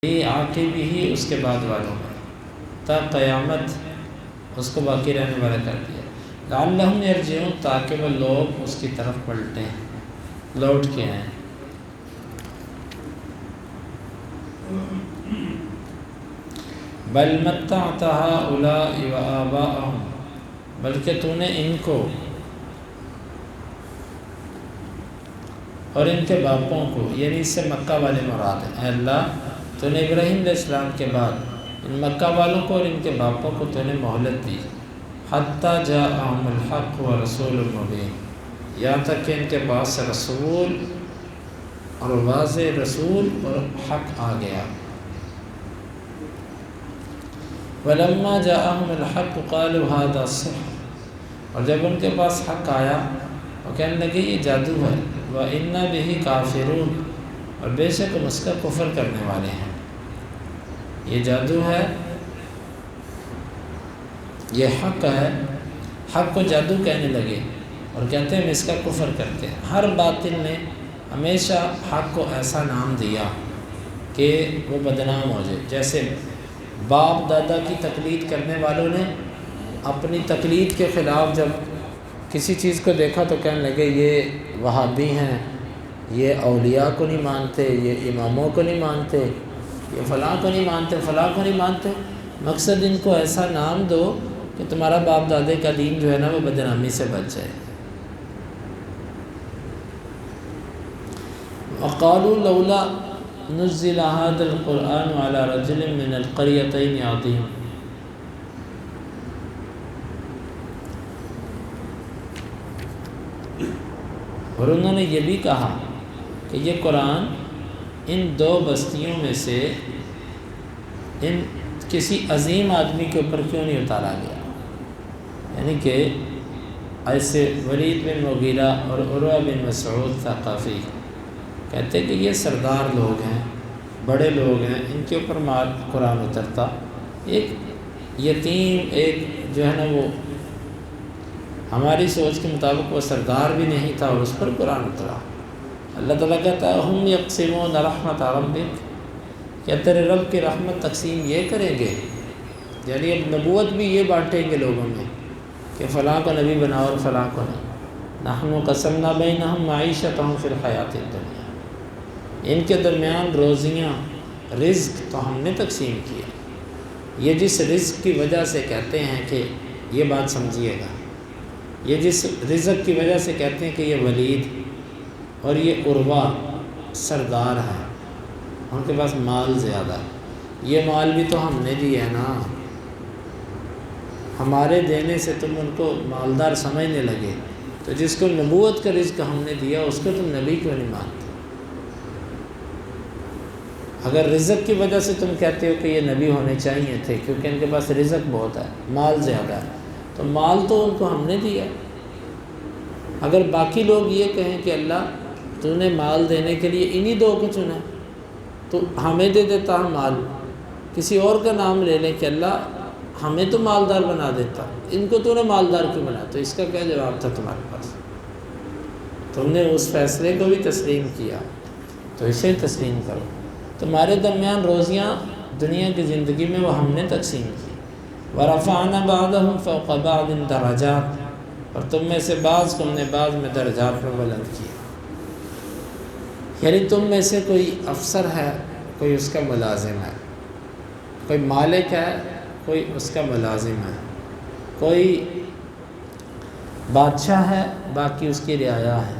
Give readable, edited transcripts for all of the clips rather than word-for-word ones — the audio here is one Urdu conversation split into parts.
عاقبی ہی اس کے بعد والوں میں تا قیامت اس کو باقی رہنے والا کر دیا۔ لعلہم یرجعون، تاکہ وہ لوگ اس کی طرف پلٹیں، لوٹ کے آئیں۔ بل متعت ہؤلاء وآباءہم، بلکہ تو نے ان کو اور ان کے باپوں کو، یعنی اس سے مکہ والے مراد ہیں، اے اللہ تو نے ابراہیم علیہ السلام کے بعد ان مکہ والوں کو اور ان کے باپوں کو تو نے مہلت دی، حتیٰ جاءہم الحق ورسول مبین، یہاں تک کہ ان کے پاس رسول اور واضح رسول اور حق آ گیا۔ ولما جاءہم الحق قالوا ھذا سحر، اور جب ان کے پاس حق آیا وہ کہنے لگے یہ جادو ہے، وَإِنَّا بِهِ کافرون، اور بے شک ہم اس کا کفر کرنے والے ہیں، یہ جادو ہے، یہ حق ہے، حق کو جادو کہنے لگے اور کہتے ہیں ہم اس کا کفر کرتے ہیں۔ ہر باطل نے ہمیشہ حق کو ایسا نام دیا کہ وہ بدنام ہو جائے، جیسے باپ دادا کی تقلید کرنے والوں نے اپنی تقلید کے خلاف جب کسی چیز کو دیکھا تو کہنے لگے یہ وہابی ہیں، یہ اولیاء کو نہیں مانتے، یہ اماموں کو نہیں مانتے، یہ فلاں کو نہیں مانتے، فلاں کو نہیں مانتے۔ مقصد ان کو ایسا نام دو کہ تمہارا باپ دادے کا دین جو ہے نا وہ بدنامی سے بچ جائے۔ وقالوا لولا نزل هذا القرآن على رجل من القريتين عظيم، اور انہوں نے یہ بھی کہا کہ یہ قرآن ان دو بستیوں میں سے ان کسی عظیم آدمی کے اوپر کیوں نہیں اتارا گیا، یعنی کہ ایسے ولید بن مغیرہ اور عروہ بن مسعود ثقفی کہتے کہ یہ سردار لوگ ہیں، بڑے لوگ ہیں، ان کے اوپر قرآن اترتا، ایک یتیم ایک جو ہے نا وہ ہماری سوچ کے مطابق وہ سردار بھی نہیں تھا اور اس پر قرآن اترا۔ اللہ تعالیٰ کہتا ہے ہم یقسمون رحمت ربک، کیا تیرے رب کی رحمت تقسیم یہ کریں گے، یعنی اب نبوت بھی یہ بانٹیں گے لوگوں میں کہ فلاں کو نبی بناؤ اور فلاں کو نہیں۔ نحن قسمنا بینہم معیشتہم فی الحیات الدنیا، ان کے درمیان روزیاں رزق تو ہم نے تقسیم کیا۔ یہ جس رزق کی وجہ سے کہتے ہیں کہ یہ بات سمجھیے گا، یہ جس رزق کی وجہ سے کہتے ہیں کہ یہ ولید اور یہ عروہ سردار ہیں، ان کے پاس مال زیادہ ہے، یہ مال بھی تو ہم نے دیا ہے نا، ہمارے دینے سے تم ان کو مالدار سمجھنے لگے، تو جس کو نبوت کا رزق ہم نے دیا اس کو تم نبی کیوں نہیں مانتے؟ اگر رزق کی وجہ سے تم کہتے ہو کہ یہ نبی ہونے چاہیے تھے کیونکہ ان کے پاس رزق بہت ہے، مال زیادہ ہے، تو مال تو ان کو ہم نے دیا۔ اگر باقی لوگ یہ کہیں کہ اللہ تو نے مال دینے کے لیے انہی دو کو چنا تو ہمیں دے دیتا ہم مال، کسی اور کا نام لے لیں کہ اللہ ہمیں تو مالدار بنا دیتا، ان کو تو نے مالدار کیوں بنا، تو اس کا کیا جواب تھا تمہارے پاس؟ تم نے اس فیصلے کو بھی تسلیم کیا تو اسے تسلیم کرو۔ تمہارے درمیان روزیاں دنیا کی زندگی میں وہ ہم نے تقسیم کی۔ وَرَفَعْنَا بَعْضَهُمْ فَوْقَ بَعْضٍ دَرَجَاتٍ، اور تم میں سے بعض کو ہم نے بعض میں درجات میں بلند کیا، یعنی تم میں سے کوئی افسر ہے، کوئی اس کا ملازم ہے، کوئی مالک ہے، کوئی اس کا ملازم ہے، کوئی بادشاہ ہے، باقی اس کی رعایا ہے،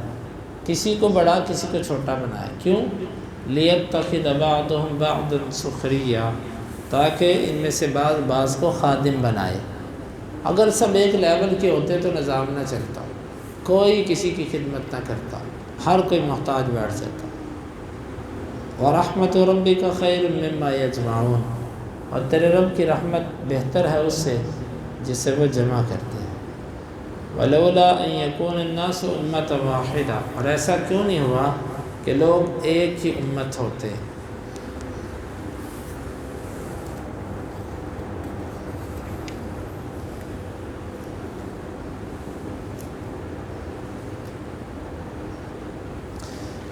کسی کو بڑا کسی کو چھوٹا بنایا، کیوں؟ لِيَتَّخِذَ بَعْضُهُمْ بَعْضًا سُخْرِيًّا، تاکہ ان میں سے بعض کو خادم بنائے۔ اگر سب ایک لیول کے ہوتے تو نظام نہ چلتا، کوئی کسی کی خدمت نہ کرتا، ہر کوئی محتاج بیٹھ جاتا۔ وَرَحْمَةُ رَبِّكَ خَيْرٌ مِّمَّا يَجْمَعُونَ، اور تیرے رب کی رحمت بہتر ہے اس سے جس سے وہ جمع کرتے ہیں۔ وَلَوْلَا أَن يَكُونَ النَّاسُ أُمَّةً وَاحِدَةً، اور ایسا کیوں نہیں ہوا کہ لوگ ایک ہی امت ہوتے۔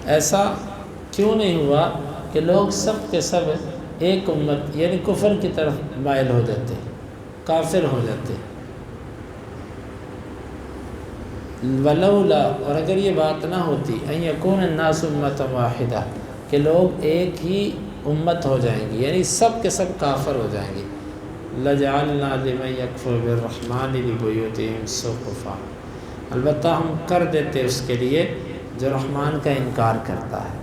ایسا کیوں نہیں ہوا کہ لوگ سب کے سب ایک امت یعنی کفر کی طرف مائل ہو جاتے، کافر ہو جاتے۔ ولولا، اور اگر یہ بات نہ ہوتی، ان یکون الناس امۃ واحدہ، کہ لوگ ایک ہی امت ہو جائیں گی، یعنی سب کے سب کافر ہو جائیں گے، لجعلنا لمن یکفر بالرحمن لبیوتہم سقفا، البتہ ہم کر دیتے اس کے لیے جو رحمان کا انکار کرتا ہے،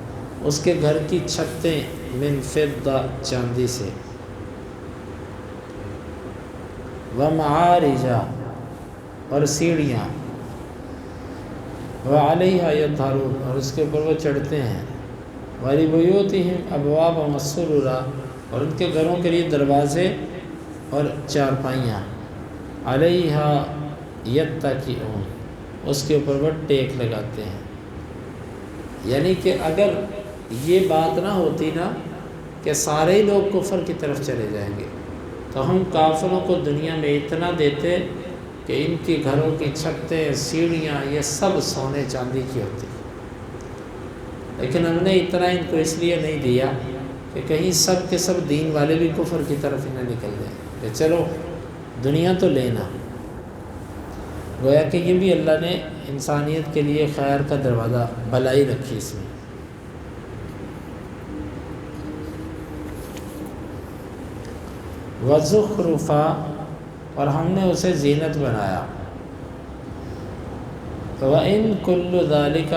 اس کے گھر کی چھتیں من فضہ، چاندی سے، ومعارج، اور سیڑھیاں، وعلیہا یظہرون، اور اس کے اوپر وہ چڑھتے ہیں، ولبیوتہم ابواب مسرورا، اور ان کے گھروں کے لیے دروازے اور چارپائیاں، علیہا یتکئون، اس کے اوپر وہ ٹیک لگاتے ہیں۔ یعنی کہ اگر یہ بات نہ ہوتی نا کہ سارے ہی لوگ کفر کی طرف چلے جائیں گے، تو ہم کافروں کو دنیا میں اتنا دیتے کہ ان کی گھروں کی چھتیں، سیڑھیاں، یہ سب سونے چاندی کی ہوتی، لیکن ہم نے اتنا ان کو اس لیے نہیں دیا کہ کہیں سب کے سب دین والے بھی کفر کی طرف ہی نہ نکل جائیں کہ چلو دنیا تو لینا۔ گویا کہ یہ بھی اللہ نے انسانیت کے لیے خیر کا دروازہ بلائی رکھی اس میں۔ وَزُخْرُفًا، اور ہم نے اسے زینت بنایا۔ وَإِن كُلُّ ذَلِكَ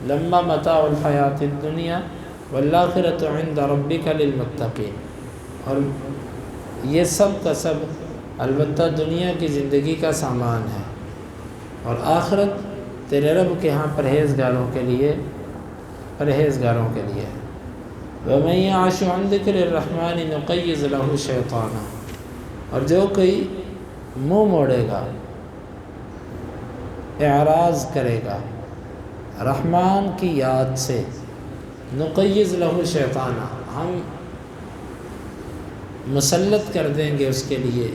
لَمَّا مَتَاعُ الْحَيَاةِ الدُّنْيَا وَالْآخِرَةُ عِنْدَ رَبِّكَ لِلْمُتَّقِينَ، اور یہ سب کا سب البتہ دنیا کی زندگی کا سامان ہے، اور آخرت تیرے رب کے ہاں پرہیزگاروں کے لیے ہے۔ وَمَن يَعْشُ عَن ذِكْرِ الرَّحْمَنِ نُقَيِّضْ لَهُ شَيْطَانًا، اور جو کوئی منہ موڑے گا، اعراض کرے گا رحمان کی یاد سے، نقیض لہو شیطانہ، ہم مسلط کر دیں گے اس کے لیے،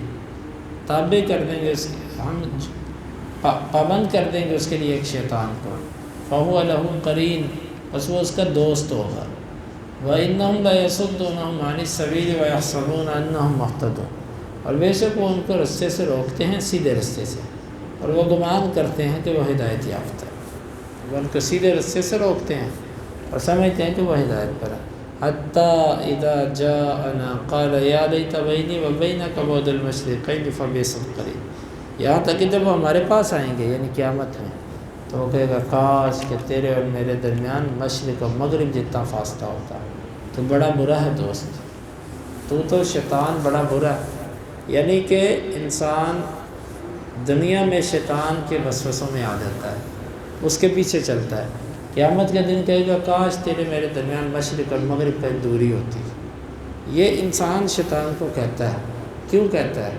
تابع کر دیں گے ہم پابند کر دیں گے اس کے لیے ایک شیطان کو، فہو لہو قرین، بس وہ اس کا دوست ہوگا، وَإِنَّهُمْ لَيَصُدُّونَهُمْ عَنِ السَّبِيلِ وَيَحْسَبُونَ أَنَّهُمْ مُهْتَدُونَ، اور بے شک وہ ان کو رستے سے روکتے ہیں، سیدھے رستے سے، اور وہ گمان کرتے ہیں کہ وہ ہدایت یافتہ ہے، وہ ان کو سیدھے رستے سے روکتے ہیں اور سمجھتے ہیں کہ وہ ہدایت پر ہے۔ حَتَّى إِذَا جَاءَنَا قَالَ يَا لَيْتَ بَيْنِي وَبَيْنَكَ بُعْدَ الْمَشْرِقَيْنِ فَبِئْسَ الْقَرِينُ، یہاں تک کہ جب وہ ہمارے پاس آئیں گے یعنی قیامت میں، تو وہ کہے گا کاش کہ تیرے اور میرے درمیان مشرق و مغرب جتنا فاصلہ ہوتا، تو بڑا برا ہے دوست، تو شیطان بڑا برا ہے۔ یعنی کہ انسان دنیا میں شیطان کے وسوسوں میں آ جاتا ہے، اس کے پیچھے چلتا ہے، قیامت کے دن کہے گا کاش تیرے میرے درمیان مشرق اور مغرب پر دوری ہوتی۔ یہ انسان شیطان کو کہتا ہے، کیوں کہتا ہے؟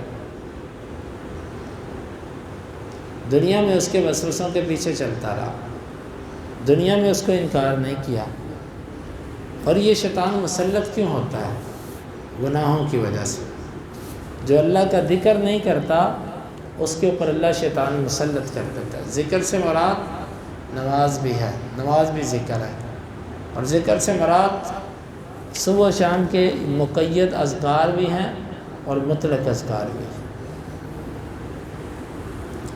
دنیا میں اس کے وسوسوں کے پیچھے چلتا رہا، دنیا میں اس کو انکار نہیں کیا، اور یہ شیطان مسلط کیوں ہوتا ہے؟ گناہوں کی وجہ سے۔ جو اللہ کا ذکر نہیں کرتا اس کے اوپر اللہ شیطان مسلط کر دیتا ہے۔ ذکر سے مراد نماز بھی ہے، نماز بھی ذکر ہے، اور ذکر سے مراد صبح و شام کے مقید اذکار بھی ہیں اور مطلق اذکار بھی ہیں۔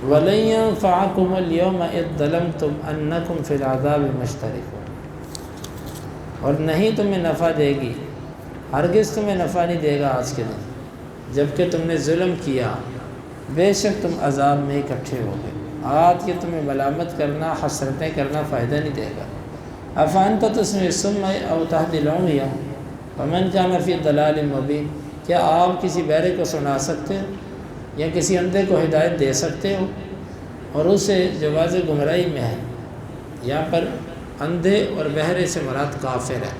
وَلَن يَنفَعَكُمُ الْيَوْمَ إِذ ظَّلَمْتُمْ أَنَّكُمْ فِي الْعَذَابِ مُشْتَرِكُونَ، اور نہیں تمہیں نفع دے گی، ہرگز تمہیں نفع نہیں دے گا آج کے دن، جب کہ تم نے ظلم کیا، بے شک تم عذاب میں اکٹھے ہو گئے۔ آج کے تمہیں ملامت کرنا، حسرتیں کرنا فائدہ نہیں دے گا۔ أَفَأَنْتَ تُسْمِعُ الصُّمَّ أَوْ تَهْدِي الْعُمْيَ فَمَنْ كَانَ فِي ضَلَالٍ مُّبِينٍ، کیا آپ کسی بہرے کو سنا سکتے ہو یا کسی اندھے کو ہدایت دے سکتے ہو، اور اسے جو واضح گمراہی میں ہے؟ یہاں پر اندھے اور بہرے سے مراد کافر ہے۔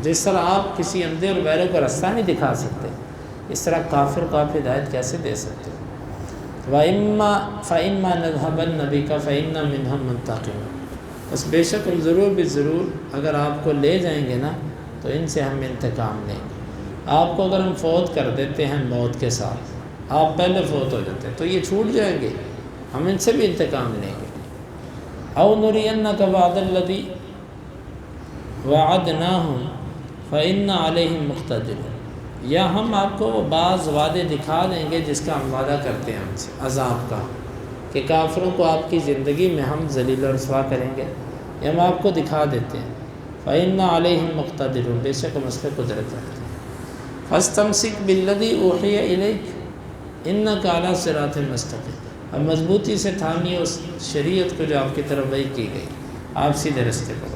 جس طرح آپ کسی اندھے اور بہرے کو رستہ نہیں دکھا سکتے، اس طرح کافر کو آپ ہدایت کیسے دے سکتے؟ فَإِمَّا نَذْهَبَنَّ بِكَ فَإِنَّا مِنْهُمْ مُنْتَقِمُونَ، بس بے شک ہم ضرور بھی ضرور اگر آپ کو لے جائیں گے نا تو ان سے ہم انتقام لیں گے۔ آپ کو اگر ہم فوت کر دیتے ہیں موت کے ساتھ، آپ پہلے فوت ہو جاتے ہیں تو یہ چھوٹ جائیں گے، ہم ان سے بھی انتقام لیں گے۔ أَوْ نُرِيَنَّكَ بَعْضَ الَّذِي وَعَدْنَاهُمْ فَإِنَّ عَلَيْهِمْ مُقْتَدِرٌ، یا ہم آپ کو وہ بعض وعدے دکھا دیں گے جس کا ہم وعدہ کرتے ہیں ہم سے عذاب کا، کہ کافروں کو آپ کی زندگی میں ہم ذلیل و رسوا کریں گے، یہ ہم آپ کو دکھا دیتے ہیں۔ فَإِنَّ عَلَيْهِمْ مُقْتَدِرٌ، بے شک ہم اس پہ قدرت رکھتے ہیں۔ فَاسْتَمْسِكْ بِالَّذِي أُوحِيَ إِلَيْكَ إِنَّكَ عَلَىٰ صِرَاطٍ مُسْتَقِيمٍ، اب مضبوطی سے تھامیے اس شریعت کو جو آپ کی طرف وحی کی گئی، آپ سیدھے رستے پر۔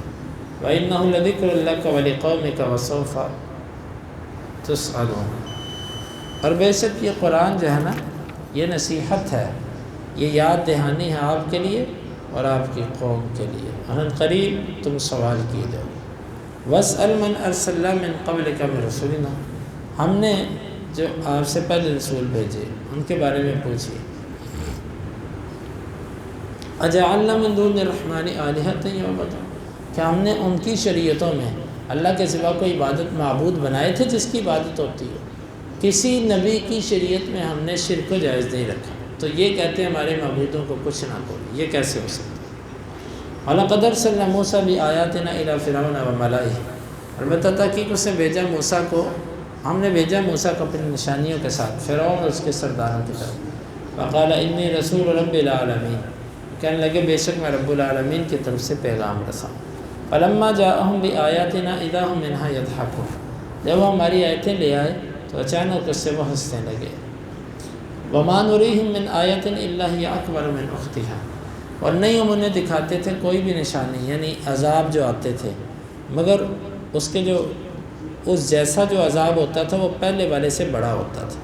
وَإِنَّهُ لَذِكْرٌ لَكَ وَلِقَوْمِكَ وَسَوْفَ تُسْأَلُونَ، اور بے شک یہ قرآن جو ہے نا، یہ نصیحت ہے، یہ یاد دہانی ہے آپ کے لیے اور آپ کی قوم کے لیے، ان قریب تم سوال کیے جاؤ۔ وَاسْأَلْ مَنْ أَرْسَلْنَا مِنْ قَبْلِكَ مِنْ رُسُلِنَا، ہم نے جو آپ سے پہلے رسول بھیجے ان کے بارے میں پوچھیے۔ أَجَعَلْنَا مِنْ دُونِ الرَّحْمَنِ آلِهَةً يُعْبَدُونَ، کیا ہم نے ان کی شریعتوں میں اللہ کے سوا کوئی عبادت معبود بنائے تھے جس کی عبادت ہوتی ہو؟ کسی نبی کی شریعت میں ہم نے شرک کو جائز نہیں رکھا، تو یہ کہتے ہیں ہمارے معبودوں کو کچھ نہ کرو، یہ کیسے ہو سکتا ہے؟ وَلَقَدْ أَرْسَلْنَا مُوسَىٰ بِآيَاتِنَا إِلَىٰ فِرْعَوْنَ وَمَلَئِهِ، البتہ تحقیق اس نے بھیجا موسیٰ کو، ہم نے بھیجا موسیٰ کو اپنی نشانیوں کے ساتھ فرعون اور اس کے سرداروں کی طرف۔ فَقَالَ إِنِّي رَسُولُ رَبِّ الْعَالَمِينَ، کہنے لگے بے شک میں رب العالمین کی طرف سے پیغام رساں۔ فَلَمَّا جَاءَهُم بِآيَاتِنَا إِذَا هُم مِنْهَا يَضْحَكُونَ، جب وہ ہماری آیتیں لے آئے تو اچانک اس سے وہ ہنسنے لگے۔ وَمَا نُرِيهِم مِّنْ آيَةٍ إِلَّا هِيَ أَكْبَرُ مِنْ أُخْتِهَا، اور نہیں ہم انہیں دکھاتے تھے کوئی بھی نشانی، یعنی عذاب جو آتے تھے، مگر اس کے جو اس جیسا جو عذاب ہوتا تھا وہ پہلے والے سے بڑا ہوتا تھا۔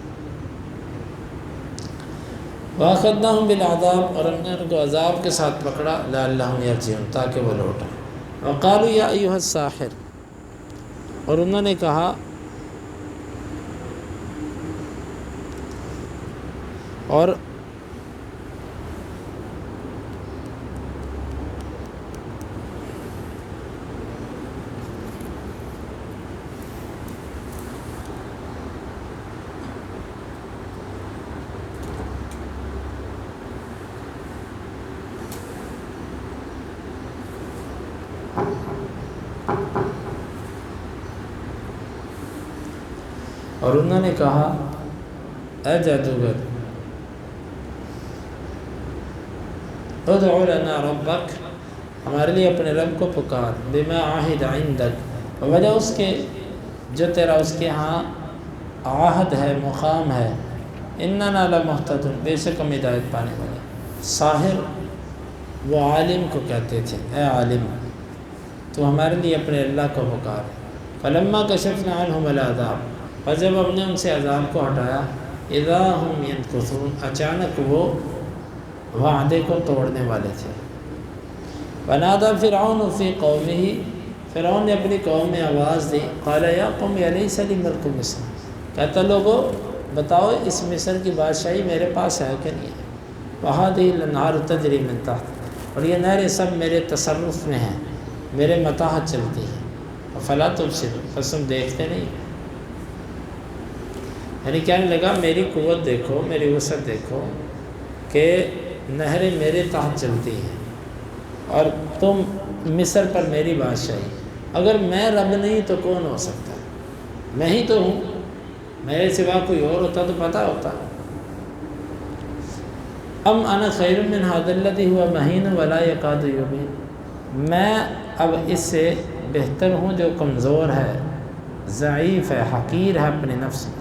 وَأَخَذْنَاهُمْ بِالْعَذَابِ، اور ہم نے ان کو عذاب کے ساتھ پکڑا، لَعَلَّهُمْ يَرْجِعُونَ، تاکہ وہ لوٹیں۔ وَقَالُوا يَا أَيُّهَا السَّاحِرُ، اور انہوں نے کہا اور انہوں نے کہا اے جادوگر، ادعو لنا ربک، ہمارے لیے اپنے رب کو پکار، بما عہد عندک، وجہ اس کے جو تیرا اس کے ہاں عہد ہے، مقام ہے، اننا لمہتدون، بے شک ہم ہدایت پانے والے۔ ساحر وہ عالم کو کہتے تھے، اے عالم تو ہمارے لیے اپنے اللہ کو پکار۔ فلما کشفنا عنہم العذاب، اور جب ہم نے ان سے عذاب کو ہٹایا، اذا ہم ینکثون، اچانک وہ وعدے کو توڑنے والے تھے۔ ونادى فرعون فی قومہ، فرعون نے اپنی قوم میں آواز دی، قال یا قوم الیس لی ملک مصر، کہتا لوگو بتاؤ اس مصر کی بادشاہی میرے پاس ہے کہ نہیں ہے؟ وہذہ الانہار تجری من تحت، اور یہ نہریں سب میرے تصرف میں ہیں، میرے متاحت چلتی ہیں، فلا تبصرون، پس تم دیکھتے نہیں۔ یعنی کہنے لگا میری قوت دیکھو، میری وسعت دیکھو کہ نہریں میرے تحت چلتی ہیں اور تم مصر پر میری بادشاہی، اگر میں رب نہیں تو کون ہو سکتا؟ میں ہی تو ہوں، میرے سوا کوئی اور ہوتا تو پتہ ہوتا۔ ام انا خیر من ھذا الذی ھو مہین ولا یکاد یبین، میں اب اس سے بہتر ہوں جو کمزور ہے، ضعیف ہے، حقیر ہے اپنے نفس میں،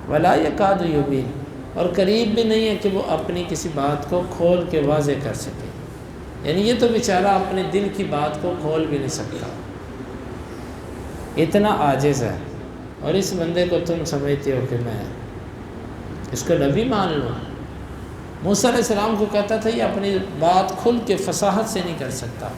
ولا یکاد یبین، اور قریب بھی نہیں ہے کہ وہ اپنی کسی بات کو کھول کے واضح کر سکے، یعنی یہ تو بیچارہ اپنے دل کی بات کو کھول بھی نہیں سکتا، اتنا عاجز ہے، اور اس بندے کو تم سمجھتے ہو کہ میں اس کو نبی مان لوں؟ موسیٰ علیہ السلام کو کہتا تھا یہ اپنی بات کھل کے فصاحت سے نہیں کر سکتا،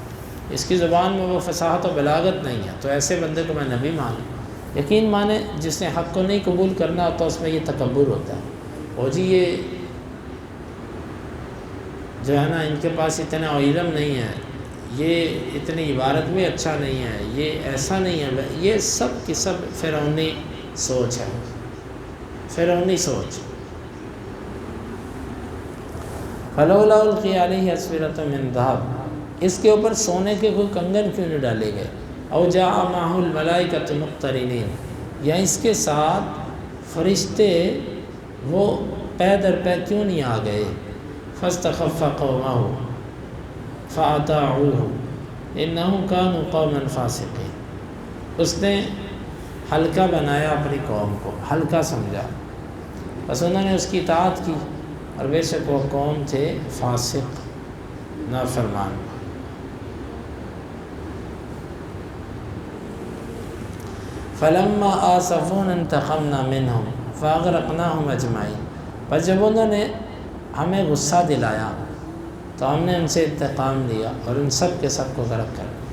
اس کی زبان میں وہ فصاحت و بلاغت نہیں ہے، تو ایسے بندے کو میں نبی مان لوں؟ یقین مانے جس نے حق کو نہیں قبول کرنا ہوتا اس میں یہ تکبر ہوتا ہے، اور جی یہ جو ہے نا ان کے پاس اتنا علم نہیں ہے، یہ اتنی عبارت میں اچھا نہیں ہے، یہ ایسا نہیں ہے، یہ سب کی سب فرعونی سوچ ہے، فرعونی سوچ۔ فلولا القی علیہ اسورۃ من ذہب، اس کے اوپر سونے کے کوئی کنگن کیوں نہیں ڈالے گئے؟ او جاء معه الملائکۃ مقترنین، یا اس کے ساتھ فرشتے وہ پے در پے کیوں نہیں آ گئے؟ فاستخف قومہ فاطاعوہ انہم کانوا قوما فاسقین، اس نے ہلکا بنایا اپنی قوم کو، ہلکا سمجھا، بس انہوں نے اس کی اطاعت کی، اور بے شک وہ قوم تھے فاسق، نافرمان۔ فلما آسفونا انتقمنا منہم فاغرقناہم اجمعین، پر جب انہوں نے ہمیں غصہ دلایا تو ہم نے ان سے انتقام لیا اور ان سب کے سب کو غرق کر دیا۔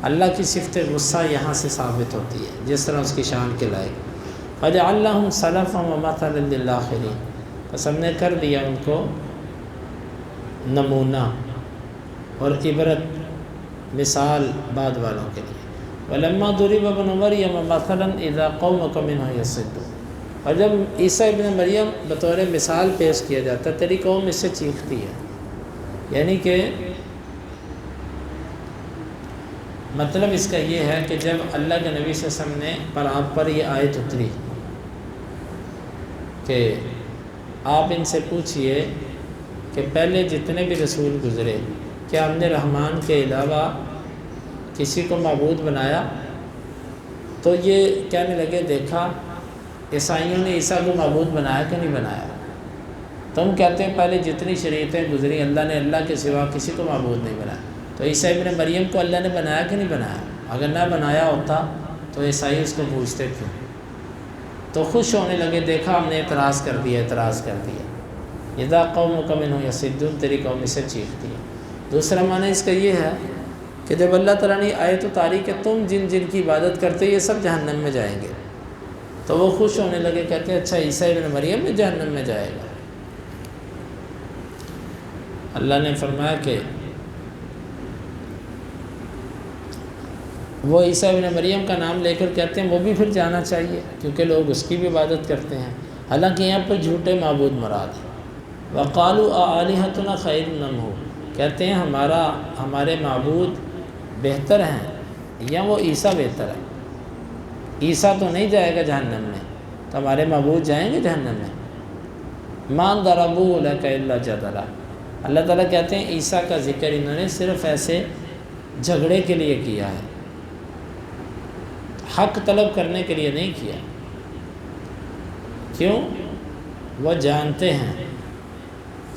اللہ کی صفت غصہ یہاں سے ثابت ہوتی ہے، جس طرح اس کی شان کے لائق۔ فجعلناہم سلفا ومثلا للآخرین، بس ہم نے کر دیا ان کو نمونہ اور عبرت، مثال بعد والوں کے لیے۔ وَلَمَّا ضُرِبَ ابْنُ مَرْيَمَ مَثَلًا إِذَا قَوْمُكَ مِنْهُ يَصِدُّونَ، اور جب عیسیٰ ابن مریم بطور مثال پیش کیا جاتا ہے تیری قوم اس سے چیختی ہے، یعنی کہ مطلب اس کا یہ ہے کہ جب اللہ کے نبی صلی اللہ علیہ وسلم نے پر آپ پر یہ آیت اتری کہ آپ ان سے پوچھئے کہ پہلے جتنے بھی رسول گزرے کیا ہم نے رحمان کے علاوہ کسی کو معبود بنایا؟ تو یہ کہنے لگے دیکھا عیسائیوں نے عیسیٰ کو معبود بنایا کہ نہیں بنایا؟ تم کہتے ہیں پہلے جتنی شریعتیں گزری اللہ نے اللہ کے سوا کسی کو معبود نہیں بنایا، تو عیسیٰ ابن مریم کو اللہ نے بنایا کہ نہیں بنایا؟ اگر نہ بنایا ہوتا تو عیسائی اس کو پوچھتے کیوں؟ تو خوش ہونے لگے، دیکھا ہم نے اعتراض کر دیا۔ اذا قومک منہ یصدون، تیری قوم اسے چیختی ہے۔ دوسرا معنی اس کا یہ ہے کہ جب اللہ تعالیٰ نے آیت اتاری کہ تم جن جن کی عبادت کرتے یہ سب جہنم میں جائیں گے، تو وہ خوش ہونے لگے، کہتے ہیں اچھا عیسیٰ ابن مریم بھی جہنم میں جائے گا۔ اللہ نے فرمایا کہ وہ عیسیٰ ابن مریم کا نام لے کر کہتے ہیں وہ بھی پھر جانا چاہیے، کیونکہ لوگ اس کی بھی عبادت کرتے ہیں، حالانکہ یہاں پر جھوٹے معبود مراد ہیں۔ وَقَالُوا أَآلِهَتُنَا خَيْرٌ أَمْ هُوَ، کہتے ہیں ہمارے معبود بہتر ہیں یا وہ عیسیٰ بہتر ہے؟ عیسیٰ تو نہیں جائے گا جہنم میں، تو ہمارے معبود جائیں گے جہنم میں؟ مَا ضَرَبُوهُ لَكَ إِلَّا جَدَلًا، اللہ تعالیٰ کہتے ہیں عیسیٰ کا ذکر انہوں نے صرف ایسے جھگڑے کے لیے کیا ہے، حق طلب کرنے کے لیے نہیں کیا۔ کیوں؟ وہ جانتے ہیں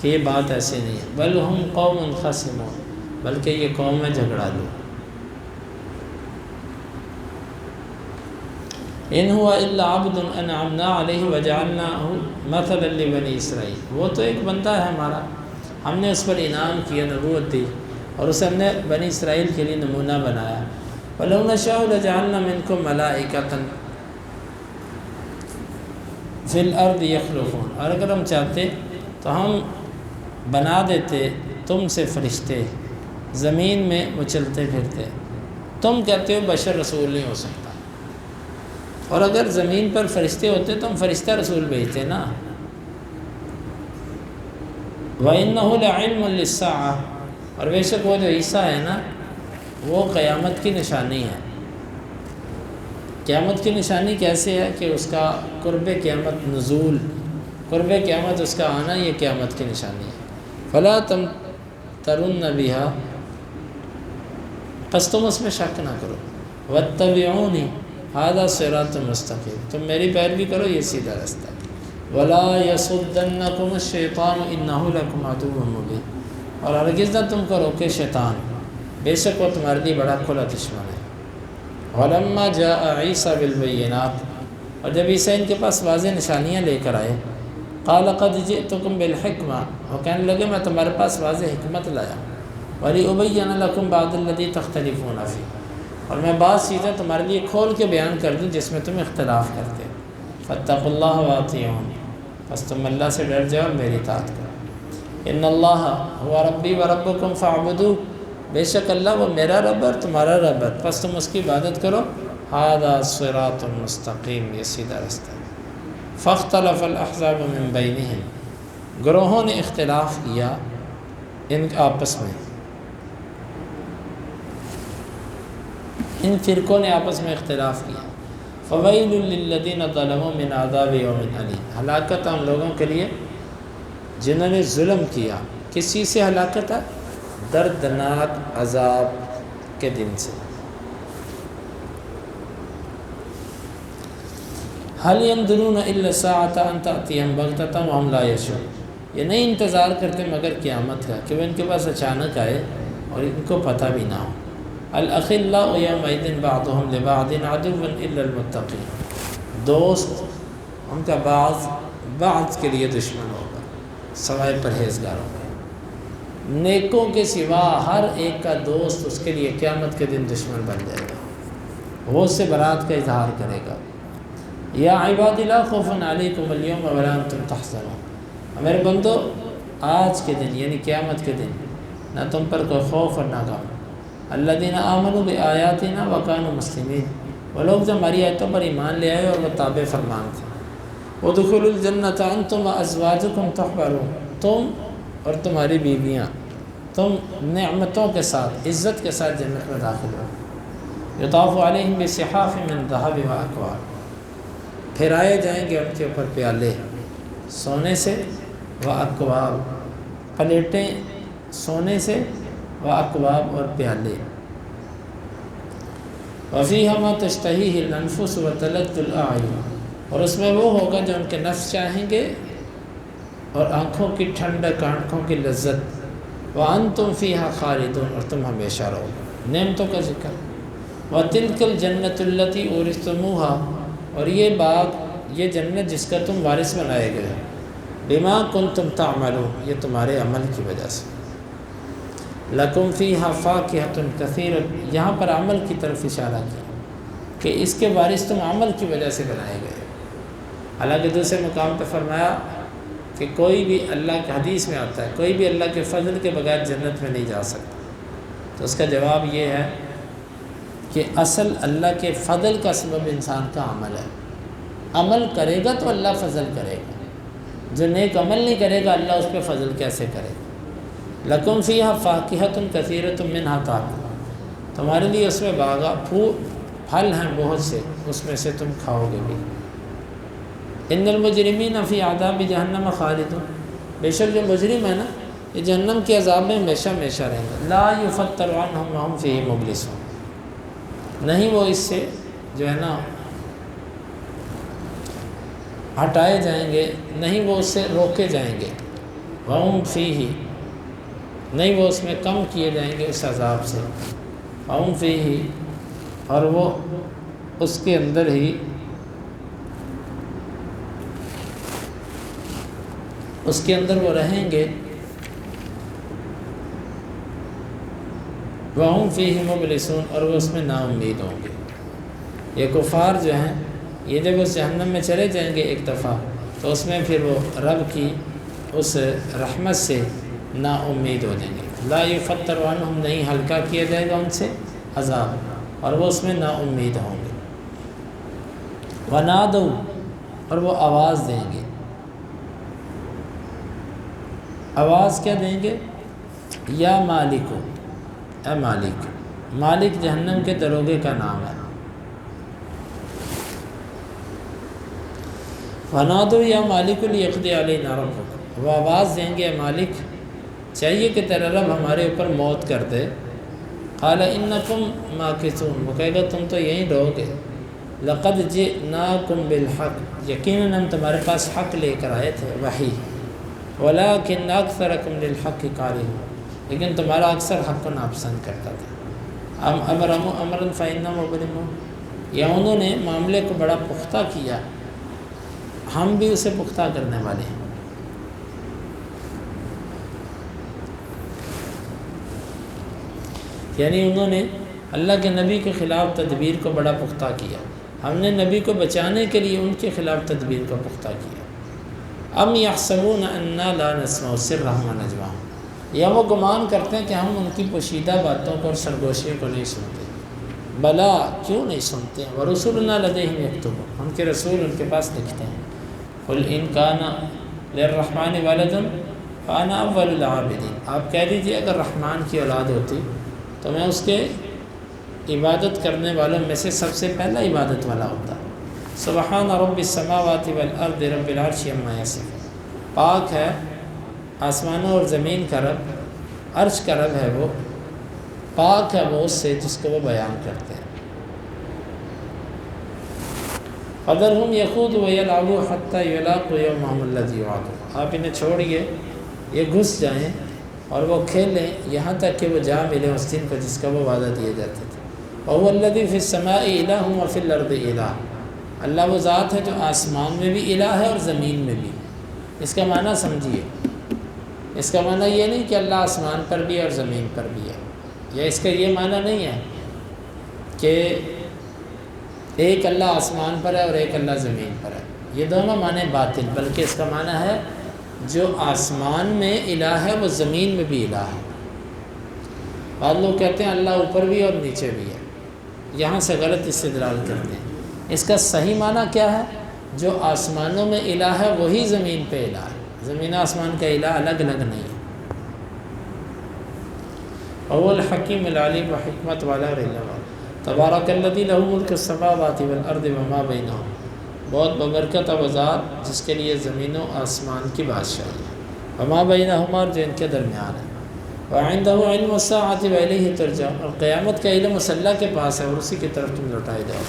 کہ یہ بات ایسی نہیں ہے، بل ہم قوم خصمون، بلکہ یہ قوم ہے جھگڑالو۔ ان هو الا عبد انعمنا علیہ وجعلناہ مثلا لبنی اسرائیل، وہ تو ایک بندہ ہے ہمارا، ہم نے اس پر انعام کیا، نبوت دی، اور اسے ہم نے بنی اسرائیل کے لیے نمونہ بنایا۔ وَلَوْ نَشَاءُ لَجَعَلْنَا مِنْكُمْ مَلَائِكَةً فِي الْأَرْضِ يَخْلُفُونَ، اور اگر ہم چاہتے تو ہم بنا دیتے تم سے فرشتے، زمین میں وہ چلتے پھرتے۔ تم کہتے ہو بشر رسول نہیں ہو سکتا، اور اگر زمین پر فرشتے ہوتے تو ہم فرشتہ رسول بھیجتے نا۔ وَإِنَّهُ لَعِلْمٌ لِلسَّاعَةِ، اور بے شک وہ جو عیسیٰ ہے نا وہ قیامت کی نشانی ہے۔ قیامت کی نشانی کیسے ہے کہ اس کا قرب قیامت نزول، قرب قیامت اس کا آنا، یہ قیامت کی نشانی ہے۔ فلا تمترن بها، پس تم اس میں شک نہ کرو۔ واتبعونی ھذا صراط مستقیم، تم میری پیروی کرو، یہ سیدھا راستہ ہے۔ ولا یصدنکم الشیطان انہ لکم عدو مبین، اور ہرگز نہ تم کو روکے شیطان، بے شک وہ تمہارے لیے بڑا کھلا دشمن ہے۔ وَلَمَّا جَاءَ عِيسَىٰ بِالْبَيِّنَاتِ، اور جب عیسیٰ ان کے پاس واضح نشانیاں لے کر آئے، قَالَ قَدْ جِئْتُكُمْ بِالْحِكْمَةِ، وہ کہنے لگے میں تمہارے پاس واضح حکمت لایا، وَلِأُبَيِّنَ لَكُمْ بَعْضَ الَّذِي تَخْتَلِفُونَ فِيهِ، اور میں بعض چیزیں تمہارے لیے کھول کے بیان کر دوں جس میں تم اختلاف کرتے ہو۔ فَاتَّقُوا اللَّهَ وَأَطِیعُونِ، بس تم اللہ سے ڈر جاؤ، میری اطاعت کرو۔ إِنَّ اللَّهَ هُوَ رَبِّي وَرَبُّكُمْ فَاعْبُدُوهُ، بے شک اللہ وہ میرا رب اور تمہارا رب ہے، پس تم اس کی عبادت کرو۔ ھذا صراط مستقیم، یہ سیدھا راستہ ہے۔ فاختلف الاحزاب من بینہم، گروہوں نے اختلاف کیا ان آپس میں، ان فرقوں نے آپس میں اختلاف کیا۔ فویل للذین ظلموا من عذاب یوم علیم، ہلاکت ان لوگوں کے لیے جنہوں نے ظلم کیا۔ کس چیز سے ہلاکت ہے؟ دردناک عذاب کے دن سے۔ هل ينظرون الا الساعة ان تأتيهم بغتة وهم لا يشعرون، یہ نہیں انتظار کرتے مگر قیامت کا کہ وہ ان کے پاس اچانک آئے اور ان کو پتہ بھی نہ ہو۔ الاخلاء یومئذ بعضهم لبعض عدو الا المتقین، دوست ان کا بعض کے لیے دشمن ہوگا سوائے پرہیزگاروں کے۔ نیکوں کے سوا ہر ایک کا دوست اس کے لیے قیامت کے دن دشمن بن جائے گا، وہ اس سے برات کا اظہار کرے گا۔ یا عباد لا خوف علیکم اليوم ولا انتم تحزنون، میرے بندو آج کے دن یعنی قیامت کے دن نہ تم پر کوئی خوف اور نہ غم۔ الذین آمنوا بآیاتنا وکانوا مسلمین، وہ لوگ جو ہماری آیتوں پر ایمان لے آئے اور وہ تابع فرمان تھے۔ ادخلوا الجنۃ انتم وازواجکم تحبرون، تم اور تمہاری بیویاں تم نعمتوں کے ساتھ عزت کے ساتھ جنت میں داخل ہو۔ یطاف علیہم بصحاف من ذہب واکواب، پھرائے جائیں گے ان کے اوپر پیالے سونے سے، و اکواب پلیٹیں سونے سے، و اکواب اور پیالے۔ وفیہا ما تشتہیہ الانفس وتلذ الاعین، اور اس میں وہ ہوگا جو ان کے نفس چاہیں گے اور آنکھوں کی ٹھنڈک، آنکھوں کی لذت۔ وانتم فیہا خالدون، اور تم ہمیشہ رہو گے۔ نعمتوں کا ذکر۔ وتلک الجنۃ التی اورثتموہا، اور یہ باغ، یہ جنت جس کا تم وارث بنائے گئے، بما کنتم تعملون، یہ تمہارے عمل کی وجہ سے۔ لکم فیہا فاکہۃ کثیرۃ، یہاں پر عمل کی طرف اشارہ کیا کہ اس کے وارث تم عمل کی وجہ سے بنائے گئے۔ حالانکہ دوسرے مقام پہ فرمایا کہ کوئی بھی اللہ کے حدیث میں آتا ہے کوئی بھی اللہ کے فضل کے بغیر جنت میں نہیں جا سکتا، تو اس کا جواب یہ ہے کہ اصل اللہ کے فضل کا سبب انسان کا عمل ہے۔ عمل کرے گا تو اللہ فضل کرے گا، جو نیک عمل نہیں کرے گا اللہ اس پہ فضل کیسے کرے گا۔ لکم فیہا فاکہۃ کثیرۃ منہا تاکلون، تمہارے لیے اس میں باغا پھل ہیں بہت سے، اس میں سے تم کھاؤ گے بھی۔ ان المجرمین فی عذاب جہنم خالدون، بے شک جو مجرم ہے نا یہ جہنم کے عذاب میں ہمیشہ ہمیشہ رہیں گے۔ لا یفتر عنہم وہم فیہ مبلسون، نہیں وہ اس سے جو ہے نا ہٹائے جائیں گے، نہیں وہ اس سے روکے جائیں گے۔ وہم فیہ، نہیں وہ اس میں کم کیے جائیں گے اس عذاب سے۔ وہم فیہ، اور وہ اس کے اندر ہی اس کے اندر وہ رہیں گے۔ وَهُمْ فِيهِ مُبْلِسُونَ، اور وہ اس میں نا امید ہوں گے۔ یہ کفار جو ہیں یہ جب اس جہنم میں چلے جائیں گے ایک دفعہ تو اس میں پھر وہ رب کی اس رحمت سے نا امید ہو جائیں گے۔ لا یفتر عنہم، نہیں ہلکا کیا جائے گا ان سے عذاب، اور وہ اس میں نا امید ہوں گے۔ وَنَادَوْا، اور وہ آواز دیں گے۔ آواز کیا دیں گے؟ یا مالکو، اے مالک۔ مالک جہنم کے دروگے کا نام ہے۔ وَنَادَوْا یا مالک لیقضی علینا ربک، وہ آواز دیں گے اے مالک چاہیے کہ تیرا رب ہمارے اوپر موت کر دے۔ قال انکم ماکثون، وہ کہے گا تم تو یہیں رہو گے۔ لقد جئناکم بالحق، یقیناً ہم تمہارے پاس حق لے کر آئے تھے، وحی۔ ولکن اکثرکم للحق کارہون، لیکن تمہارا اکثر حق کو ناپسند کرتا تھا۔ ابرموا امرا فانہم مبرمون، یا انہوں نے معاملے کو بڑا پختہ کیا، ہم بھی اسے پختہ کرنے والے ہیں۔ یعنی انہوں نے اللہ کے نبی کے خلاف تدبیر کو بڑا پختہ کیا، ہم نے نبی کو بچانے کے لیے ان کے خلاف تدبیر کو پختہ کیا۔ ام یحسبون انا لا نسمع سرهم ونجواهم، یا وہ گمان کرتے ہیں کہ ہم ان کی پوشیدہ باتوں کو اور سرگوشیوں کو نہیں سنتے۔ بلا، کیوں نہیں سنتے ہیں؟ ورسولنا لدیہم یکتبون، ان کے رسول ان کے پاس لکھتے ہیں۔ قل ان کان للرحمن ولد فانا اول العابدین، آپ کہہ دیجئے اگر رحمان کی اولاد ہوتی تو میں اس کے عبادت کرنے والوں میں سے سب سے پہلا عبادت والا ہوتا ہے۔ سبحان رب السماوات والارض رب العرش عما یصفون، پاک ہے آسمانوں اور زمین کا رب، عرش کا رب ہے وہ، پاک ہے وہ اس سے جس کو وہ بیان کرتے ہیں۔ فَذَرْهُمْ يَخُوضُوا وَيَلْعَبُوا حَتَّى يُلَاقُوا يَوْمَهُمُ الَّذِي يُوعَدُونَ، آپ انہیں چھوڑیے یہ گھس جائیں اور وہ کھیلیں یہاں تک کہ وہ جا ملیں اس دن کو جس کا وہ وعدہ دیے جاتے تھے۔ وَهُوَ الَّذِي فِي السَّمَاءِ إِلَٰهٌ وَفِي الْأَرْضِ إِلَٰهٌ، اللہ وہ ذات ہے جو آسمان میں بھی الہ ہے اور زمین میں بھی۔ اس کا معنی سمجھیے، اس کا معنی یہ نہیں کہ اللہ آسمان پر بھی ہے اور زمین پر بھی ہے، یا اس کا یہ معنی نہیں ہے کہ ایک اللہ آسمان پر ہے اور ایک اللہ زمین پر ہے، یہ دونوں معنی باطل، بلکہ اس کا معنی ہے جو آسمان میں الہ ہے وہ زمین میں بھی الہ ہے۔ بعض لوگ کہتے ہیں اللہ اوپر بھی اور نیچے بھی ہے، یہاں سے غلط استدلال کرتے ہیں۔ اس کا صحیح معنی کیا ہے؟ جو آسمانوں میں الہ ہے وہی زمین پہ الہ ہے، زمین آسمان کا الہ الگ الگ نہیں ہے۔ هو الحکیم العلیم و حکمت والا اور علم والا، تبارک الذی لہ ملک السماوات والارض وما بینہما، بہت ببرکت ہے وہ ذات جس کے لیے زمین و آسمان کی بادشاہی ہے، وما بینہما، جو ان کے درمیان ہے، وعندہ علم الساعۃ والیہ ترجعون، اور قیامت کا علم اس اللہ کے پاس ہے اور اسی کی طرف تم لوٹائے جاؤ،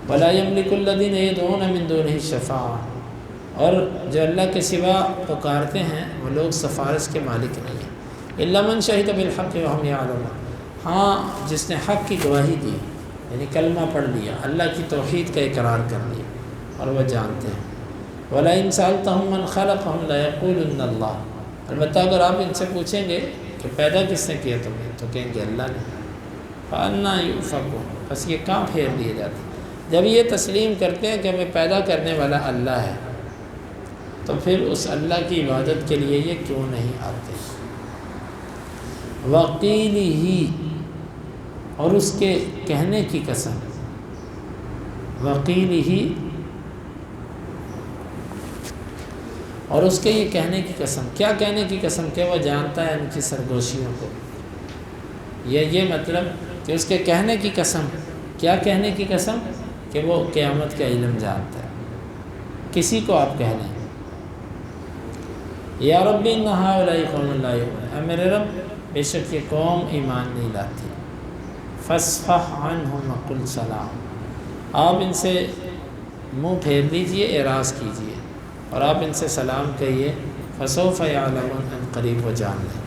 ولا یملک الذین یدعون من دونہ الشفاعۃ، اور جو اللہ کے سوا پکارتے ہیں وہ لوگ سفارش کے مالک نہیں ہیں، الا من شہد بالحق وهم یعلمون، ہاں جس نے حق کی گواہی دی، یعنی کلمہ پڑھ لیا، اللہ کی توحید کا اقرار کر لیا اور وہ جانتے ہیں۔ وَلَئِن سَأَلْتَهُم مَّنْ خَلَقَهُمْ لَيَقُولُنَّ اللَّهُ، البتہ اگر آپ ان سے پوچھیں گے کہ پیدا کس نے کیا تمہیں، تو کہیں گے اللہ نے۔ فَأَنَّىٰ يُؤْفَكُونَ، بس یہ کہاں پھیر دیے جاتے ہیں؟ جب یہ تسلیم کرتے ہیں کہ ہمیں پیدا کرنے والا اللہ ہے، تو پھر اس اللہ کی عبادت کے لیے یہ کیوں نہیں آتے؟ وَقِيلِهِ، اور اس کے کہنے کی قسم، وَقِيلِهِ، اور اس کے یہ کہنے کی قسم، کیا کہنے کی قسم؟ کہ وہ جانتا ہے ان کی سرگوشیوں کو، یہ مطلب کہ اس کے کہنے کی قسم، کیا کہنے کی قسم؟ کہ وہ قیامت کا علم جانتا ہے، کسی کو آپ کہہ لیں یا رب ان ہؤلاء قوم لا یؤمنون، اے میرے رب بے شک یہ قوم ایمان نہیں لاتی، فاصفح عنہم وقل سلام، آپ ان سے منہ پھیر لیجئے، اعراض کیجئے اور آپ ان سے سلام کہیے، فسوف یعلمون، ان قریب وہ جان لیں۔